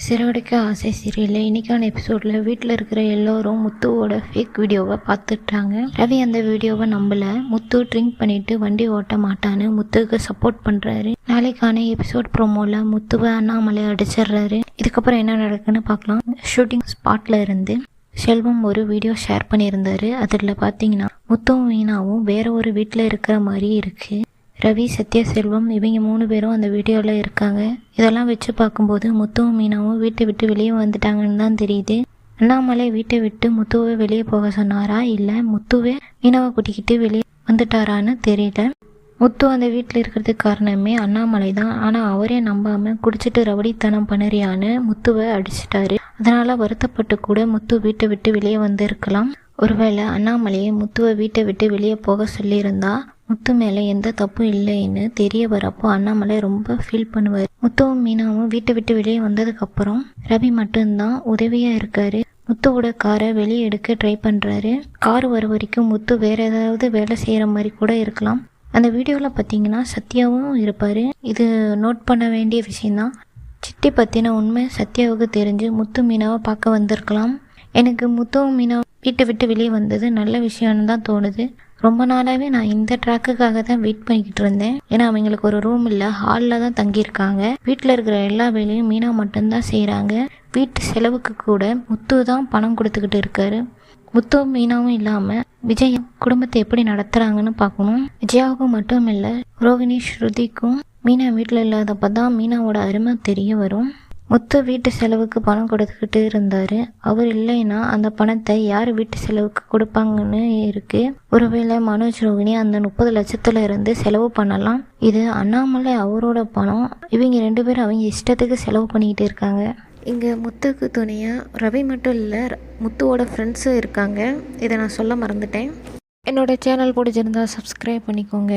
சிறகடிக்க ஆசை சீரியலில் இன்றைக்கான எபிசோடில் வீட்டில் இருக்கிற எல்லோரும் முத்துவோட ஃபேக் வீடியோவை பார்த்துட்டாங்க. ரவி அந்த வீடியோவை நம்பலை. முத்து ட்ரிங்க் பண்ணிவிட்டு வண்டி ஓட்ட மாட்டான்னு முத்துவுக்கு சப்போர்ட் பண்ணுறாரு. நாளைக்கான எபிசோட் ப்ரோமோவில் முத்துவை அண்ணாமலை அடிச்சிடுறாரு. இதுக்கப்புறம் என்ன நடக்குன்னு பார்க்கலாம். ஷூட்டிங் ஸ்பாட்டில் இருந்து செல்வம் ஒரு வீடியோ ஷேர் பண்ணியிருந்தாரு. அதில் பார்த்தீங்கன்னா முத்துவும் மீனாவும் வேற ஒரு வீட்டில் இருக்கிற மாதிரி இருக்குது. ரவி, சத்யா, செல்வம் இவங்க 3 பேரும் அந்த வீடியோவில் இருக்காங்க. இதெல்லாம் வச்சு பார்க்கும்போது முத்துவும் மீனாவும் வீட்டை விட்டு வெளியே வந்துட்டாங்கன்னு தான் தெரியுது. அண்ணாமலை வீட்டை விட்டு முத்துவை வெளியே போக சொன்னாரா, இல்லை முத்துவே மீனாவை கூட்டிக்கிட்டு வெளியே வந்துட்டாரான்னு தெரியல. முத்து அந்த வீட்டில் இருக்கிறதுக்கு காரணமே அண்ணாமலை தான். ஆனால் அவரே நம்பாமல் குடிச்சிட்டு ரவடித்தனம் பண்ணுறியான்னு முத்துவை அடிச்சிட்டாரு. அதனால் வருத்தப்பட்டு கூட முத்து வீட்டை விட்டு வெளியே வந்திருக்கலாம். ஒருவேளை அண்ணாமலையை முத்துவை வீட்டை விட்டு வெளியே போக சொல்லியிருந்தா முத்து மேலே எந்த தப்பும் இல்லைன்னு தெரிய வரப்போ அண்ணாமலை ரொம்ப ஃபீல் பண்ணுவார். முத்துவும் மீனாவும் வீட்டை விட்டு வெளியே வந்ததுக்கப்புறம் ரவி மட்டும்தான் உதவியாக இருக்காரு. முத்துவோட காரை வெளியே எடுக்க ட்ரை பண்ணுறாரு. கார் வர வரைக்கும் முத்து வேற ஏதாவது வேலை செய்கிற மாதிரி கூட இருக்கலாம். அந்த வீடியோவில் பார்த்தீங்கன்னா சத்யாவும் இருப்பார். இது நோட் பண்ண வேண்டிய விஷயந்தான். சித்தி பற்றின உண்மை சத்யாவுக்கு தெரிஞ்சு முத்து மீனாவை பார்க்க வந்திருக்கலாம். எனக்கு முத்துவும் மீனா வீட்டை விட்டு வெளியே வந்தது நல்ல விஷயம்னு தான் தோணுது. ரொம்ப நாளாகவே நான் இந்த ட்ராக்குக்காக தான் வெயிட் பண்ணிக்கிட்டு இருந்தேன். ஏன்னா அவங்களுக்கு ஒரு ரூம் இல்லை, ஹாலில் தான் தங்கியிருக்காங்க. வீட்டில் இருக்கிற எல்லா வேலையும் மீனா மட்டும்தான் செய்கிறாங்க. வீட்டு செலவுக்கு கூட முத்து தான் பணம் கொடுத்துக்கிட்டு இருக்காரு. முத்துவும் மீனாவும் இல்லாமல் விஜய் குடும்பத்தை எப்படி நடத்துகிறாங்கன்னு பார்க்கணும். விஜயாவுக்கும் மட்டும் இல்லை, ரோகிணி, ஸ்ருதிக்கும் மீனா வீட்டில் இல்லாதப்போ தான் மீனாவோட அருமை தெரிய வரும். முத்து வீட்டு செலவுக்கு பணம் கொடுத்துக்கிட்டு இருந்தார். அவர் இல்லைன்னா அந்த பணத்தை யார் வீட்டு செலவுக்கு கொடுப்பாங்கன்னு இருக்குது. ஒருவேளை மனோஜ், ரோகிணி அந்த 30 லட்சத்துல இருந்து செலவு பண்ணலாம். இது அண்ணாமலை அவரோட பணம். இவங்க 2 பேரும் அவங்க இஷ்டத்துக்கு செலவு பண்ணிக்கிட்டு இருக்காங்க. இங்கே முத்துக்கு துணையாக ரவி மட்டும் இல்லை, முத்துவோட ஃப்ரெண்ட்ஸும் இருக்காங்க. இதை நான் சொல்ல மறந்துட்டேன். என்னோட சேனல் பிடிச்சிருந்தா சப்ஸ்கிரைப் பண்ணிக்கோங்க.